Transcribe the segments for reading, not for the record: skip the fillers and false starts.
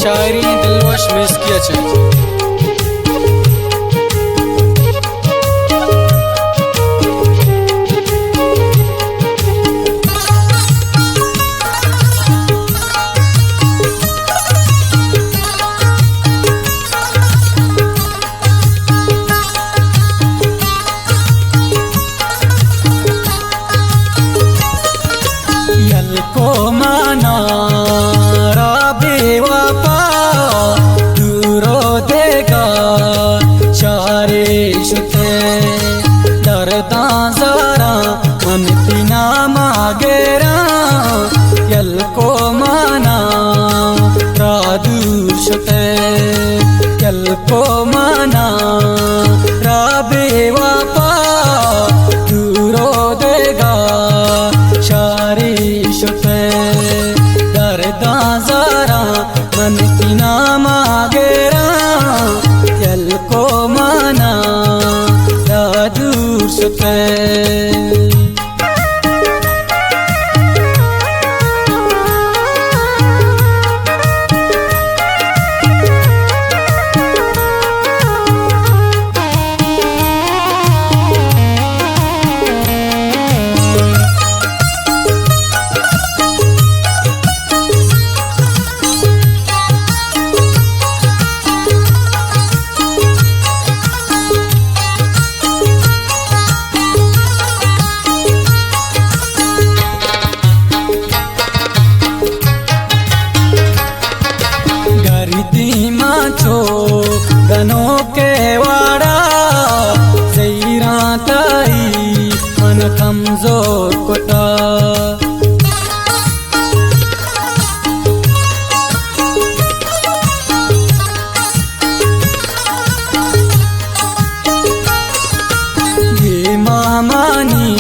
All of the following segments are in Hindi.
शायरी दिलवश में किया चाहिए। को माना बेवफा दूरो देगा चारे शुते दर्दा जरा मन तिना मागेरा यल को माना दूर शुते यल को माना बेवफा दूरो देगा चारे दर्दा जरा मन तिना मागेरा यल को माना दूर सुते गनों के वाड़ा जैरा ताई मन कमजोर कोटा ये मामानी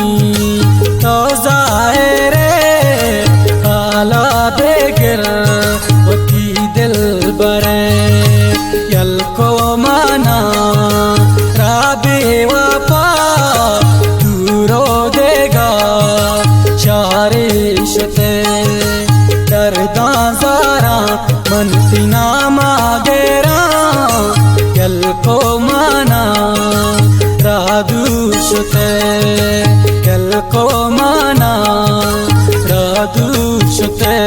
तो जाए काला बेगर वती दिल बरे यल को माना बेवफा दूरो देगा चारे शुते दर्दा जरा मन तिना मागेरा यल को माना दूर शुते यल को माना दूर शुते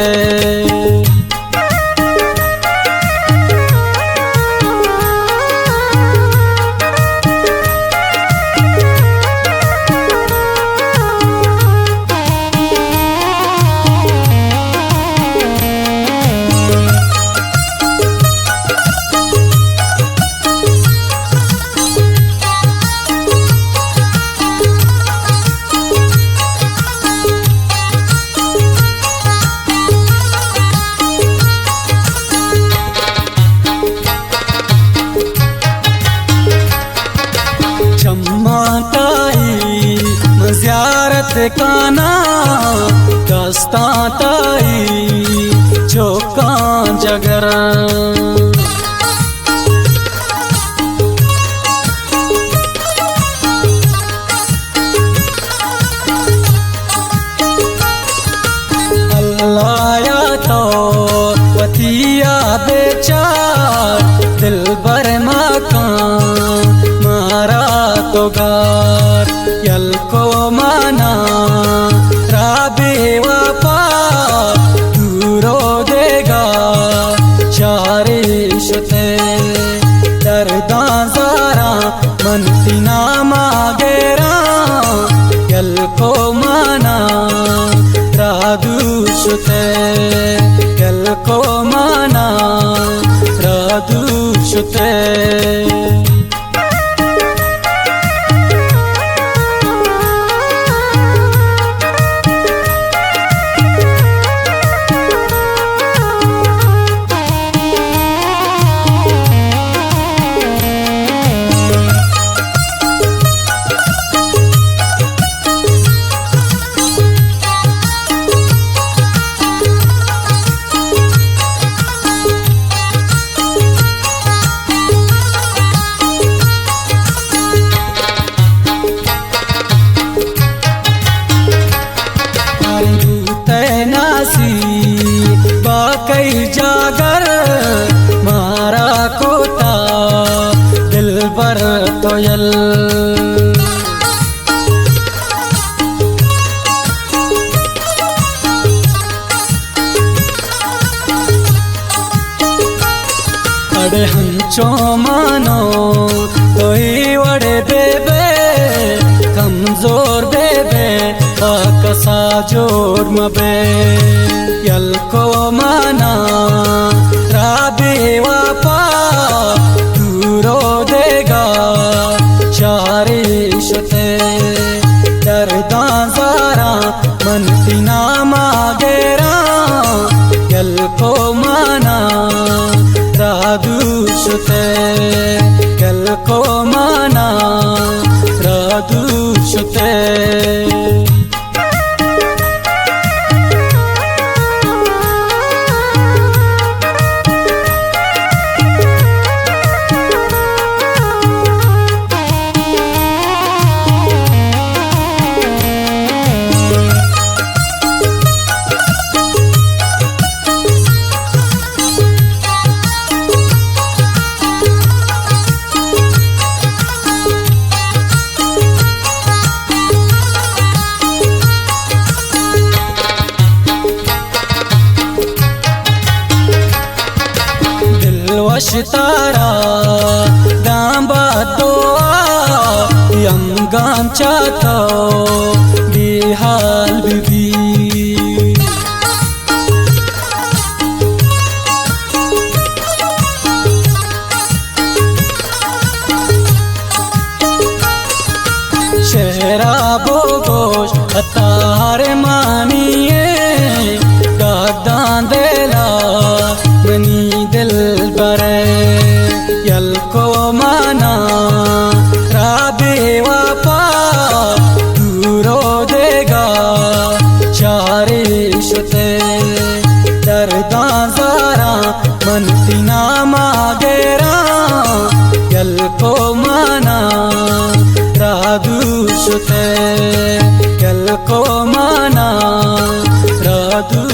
ज़ियारत काना दस्ता ताई चौका जगर अल्लाह या तो वतिया बेचार दिल बर मकान मारा तो गार यल को माना बेवफा दूरो देगा चारे शुते दर्दा जरा मन तिना मागेरा यल को माना दूर शुते यल को माना दूर शुते बर तोयल अड़े हंचो मानो तोई वड़े बेबे कमजोर बेबे कसा जोर मबे यल को माना राबे वापा दूरो देगा चारे शुते दर्दा जारा मन तिना मागेरा यल को माना रादुशते यल को माना रादुशते तारा दांबा तो यम गांचा तो बिहाल बिबी शहरा बोगोश अतारे मानिए दादां देला बनी दिल बरे यल को माना राबे वापा दूरो देगा चारे शुते दर्दा जारा मन तिना मागेरा यल को माना रादू शुते यल को माना रादू